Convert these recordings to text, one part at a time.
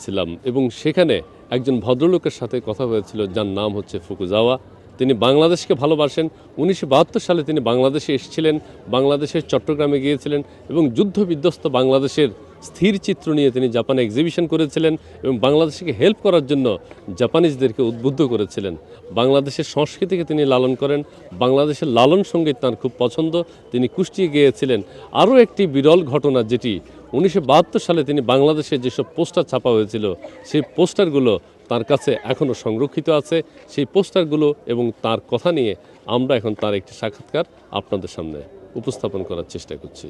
গিয়েছিলাম এবং সেখানে একজন ভদ্রলোকের সাথে কথা হয়েছিল যার নাম হচ্ছে ফুকুজাওয়া। তিনি বাংলাদেশকে ভালোবাসেন। 1972 সালে তিনি বাংলাদেশে এসেছিলেন, বাংলাদেশের চট্টগ্রামে গিয়েছিলেন এবং যুদ্ধ বিধ্বস্ত বাংলাদেশের স্থির চিত্র নিয়ে তিনি জাপানে এক্সিবিশন করেছিলেন এবং বাংলাদেশকে হেল্প করার জন্য জাপানিজদেরকে উদ্বুদ্ধ করেছিলেন। বাংলাদেশের সংস্কৃতিকে তিনি লালন করেন, বাংলাদেশের লালন সঙ্গীত তার খুব পছন্দ, তিনি কুষ্টিয়ে গিয়েছিলেন। আরও একটি বিরল ঘটনা যেটি 1972 সালে তিনি বাংলাদেশে যেসব পোস্টার ছাপা হয়েছিল সেই পোস্টারগুলো তার কাছে এখনও সংরক্ষিত আছে। সেই পোস্টারগুলো এবং তার কথা নিয়ে আমরা এখন তার একটি সাক্ষাৎকার আপনাদের সামনে উপস্থাপন করার চেষ্টা করছি।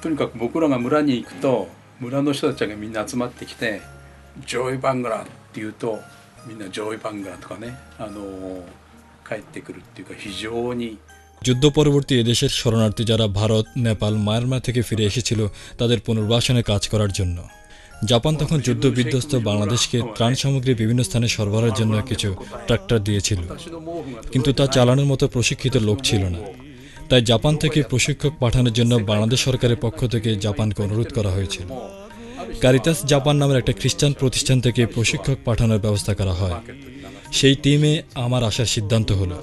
とにかく僕らが村に行くと村の人たちがみんな集まってきてジョイバングラっていうとみんなジョイバングラとかね、帰ってくるっていうか非常にযুদ্ধ পরবর্তী এদেশের শরণার্থী যারা ভারত, নেপাল, মায়ানমার থেকে ফিরে এসেছিল তাদের পুনর্বাসনে কাজ করার জন্য জাপান তখন যুদ্ধ বিধ্বস্ত বাংলাদেশকে ত্রাণ সামগ্রী বিভিন্ন স্থানে সরবরাহের জন্য কিছু ট্রাক্টর দিয়েছিল, কিন্তু তা চালানোর মতো প্রশিক্ষিত লোক ছিল না। তাই জাপান থেকে প্রশিক্ষক পাঠানোর জন্য বাংলাদেশ সরকারের পক্ষ থেকে জাপানকে অনুরোধ করা হয়েছিল। কারিতাস জাপান নামের একটা খ্রিস্টান প্রতিষ্ঠান থেকে প্রশিক্ষক পাঠানোর ব্যবস্থা করা হয়। সেই টিমে আমার আসার সিদ্ধান্ত হলো।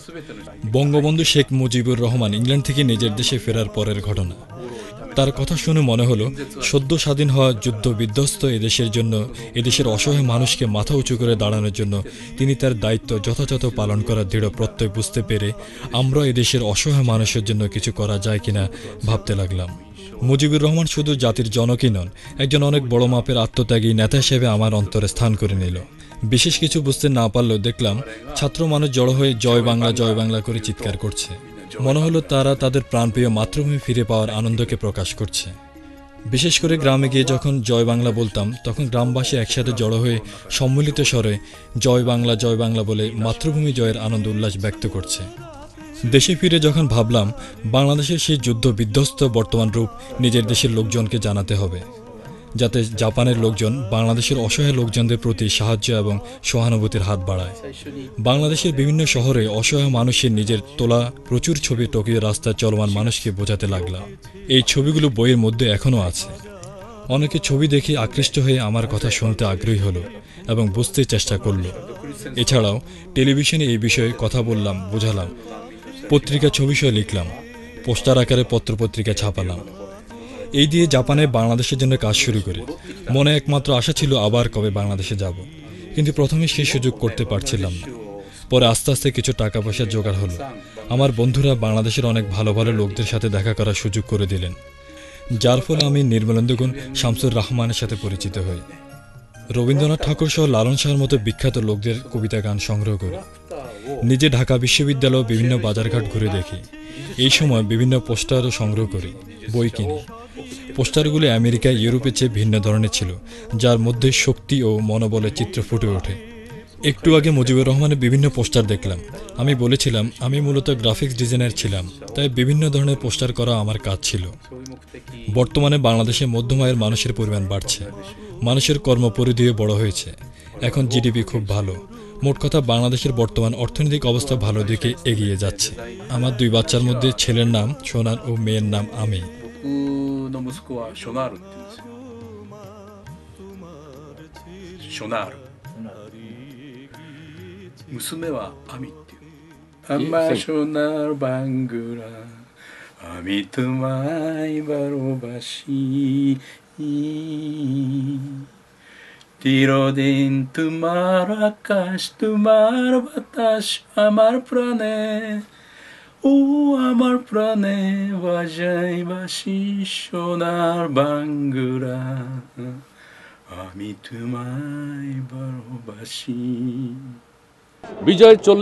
বঙ্গবন্ধু শেখ মুজিবুর রহমান ইংল্যান্ড থেকে নিজের দেশে ফেরার পরের ঘটনা। তার কথা শুনে মনে হলো সদ্য স্বাধীন হওয়া যুদ্ধ বিধ্বস্ত এদেশের জন্য, এদেশের অসহায় মানুষকে মাথা উঁচু করে দাঁড়ানোর জন্য তিনি তার দায়িত্ব যথাযথ পালন করার দৃঢ় প্রত্যয় বুঝতে পেরে আমরা এদেশের অসহায় মানুষের জন্য কিছু করা যায় কিনা ভাবতে লাগলাম। মুজিবুর রহমান শুধু জাতির জনকই নন, একজন অনেক বড় মাপের আত্মত্যাগী নেতা হিসেবে আমার অন্তরে স্থান করে নিল। বিশেষ কিছু বুঝতে না পারলেও দেখলাম ছাত্র মানুষ জড়ো হয়ে জয় বাংলা করে চিৎকার করছে। মনে হলো তারা তাদের প্রাণপ্রিয় মাতৃভূমি ফিরে পাওয়ার আনন্দকে প্রকাশ করছে। বিশেষ করে গ্রামে গিয়ে যখন জয় বাংলা বলতাম তখন গ্রামবাসী একসাথে জড়ো হয়ে সম্মিলিত স্বরে জয় বাংলা বলে মাতৃভূমি জয়ের আনন্দ উল্লাস ব্যক্ত করছে। দেশে ফিরে যখন ভাবলাম বাংলাদেশের সেই যুদ্ধ বিধ্বস্ত বর্তমান রূপ নিজের দেশের লোকজনকে জানাতে হবে, যাতে জাপানের লোকজন বাংলাদেশের অসহায় লোকজনদের প্রতি সাহায্য এবং সহানুভূতির হাত বাড়ায়। বাংলাদেশের বিভিন্ন শহরে অসহায় মানুষের নিজের তোলা প্রচুর ছবি টোকিও রাস্তায় চলমান মানুষকে বোঝাতে লাগলাম। এই ছবিগুলো বইয়ের মধ্যে এখনও আছে। অনেকে ছবি দেখে আকৃষ্ট হয়ে আমার কথা শুনতে আগ্রহী হলো এবং বুঝতে চেষ্টা করল। এছাড়াও টেলিভিশনে এই বিষয়ে কথা বললাম, বোঝালাম, পত্রিকা ছবি সহ লিখলাম, পোস্টার আকারে পত্রপত্রিকা ছাপালাম। এই দিয়ে জাপানে বাংলাদেশের জন্য কাজ শুরু করি। মনে একমাত্র আশা ছিল আবার কবে বাংলাদেশে যাব, কিন্তু প্রথমে সেই সুযোগ করতে পারছিলাম না। পরে আস্তে আস্তে কিছু টাকা পয়সা জোগাড় হলো। আমার বন্ধুরা বাংলাদেশের অনেক ভালো ভালো লোকদের সাথে দেখা করার সুযোগ করে দিলেন, যার ফলে আমি নির্মলেন্দুগুণ শামসুর রহমানের সাথে পরিচিত হই। রবীন্দ্রনাথ ঠাকুর সহ লালন শাহর মতো বিখ্যাত লোকদের কবিতা গান সংগ্রহ করি। নিজে ঢাকা বিশ্ববিদ্যালয় বিভিন্ন বাজারঘাট ঘুরে দেখি। এই সময় বিভিন্ন পোস্টারও সংগ্রহ করি, বই কিনি। পোস্টারগুলি আমেরিকা, ইউরোপের চেয়ে ভিন্ন ধরনের ছিল, যার মধ্যে শক্তি ও মনোবলের চিত্র ফুটে ওঠে। একটু আগে মুজিবুর রহমানের বিভিন্ন পোস্টার দেখলাম। আমি বলেছিলাম আমি মূলত গ্রাফিক্স ডিজাইনার ছিলাম, তাই বিভিন্ন ধরনের পোস্টার করা আমার কাজ ছিল। বর্তমানে বাংলাদেশে মধ্যম আয়ের মানুষের পরিমাণ বাড়ছে, মানুষের কর্মপরিধিও বড় হয়েছে, এখন জিডিপি খুব ভালো। মোট কথা বাংলাদেশের বর্তমান অর্থনৈতিক অবস্থা ভালো দিকে এগিয়ে যাচ্ছে। আমার 2 বাচ্চার মধ্যে ছেলের নাম সোনার ও মেয়ের নাম আমি। 僕の息子はショナールって言うんですよ。ショナール。娘はアミっていう。アマショナールバングラ আমি তোমায় ভালোবাসি চিরদিন তোমার আকাশ তোমার বাতাস আমার প্রাণে ও আমার প্রাণে বাজাই বাসি সোনার বাঙ্গুরা আমি তোমায় ভালোবাসি। বিজয় 40